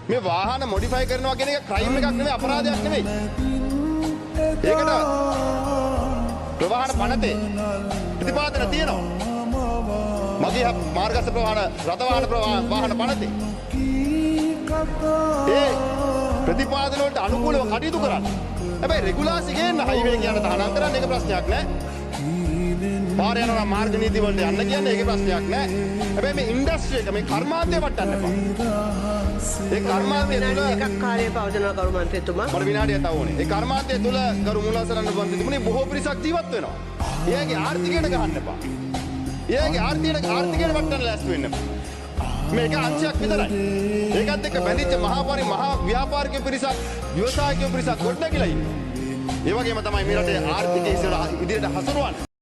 මේ වාහන මොඩිෆයි කරනවා කියන එක ක්‍රයිම් එකක් නෙවෙයි අපරාධයක් නෙවෙයි. ඒකට ප්‍රවාහන පනතේ ප්‍රතිපාදන තියෙනවා. මගේ මාර්ගස්ථ ප්‍රවාහන රථ වාහන පනතේ. ඒ ප්‍රතිපාදන වලට අනුකූලව කටයුතු කරන්න. හැබැයි රෙගුලාසි ගේන්න හයිවේ කියන තහනම් කරන්න ඒක ප්‍රශ්නයක් නෑ. පාර යනවා මාර්ග නීති වලට යන්න කියන්නේ ඒකේ ප්‍රශ්නයක් නෑ. හැබැයි මේ ඉන්ඩස්ට්‍රි එක මේ කර්මාන්තය වටන්න එපා. ඒ කර්මාන්තය තුල එකක් කාර්යය පවතින කරු මන්ත්‍රීතුමා මට විනාඩියක් තව ඕනේ. ඒ කර්මාන්තය තුල ගරු මුලාසරන්න මන්ත්‍රීතුමනි බොහෝ පිරිසක් ජීවත් වෙනවා. එයාගේ ආර්ථිකයට ගහන්න එපා. එයාගේ ආර්ථිකයට වටන්න ලෑස්ති වෙන්න එපා. මේක අංශයක් විතරයි. ඒකත් එක්ක බැඳිච්ච මහා ව්‍යාපාරික පිරිසක්, ව්‍යවසායික පිරිසක් ගොඩනැගිලා ඉන්නවා. ඒ වගේම තමයි මේ රටේ ආර්ථිකය ඉදිරියට හසුරුවන්නේ.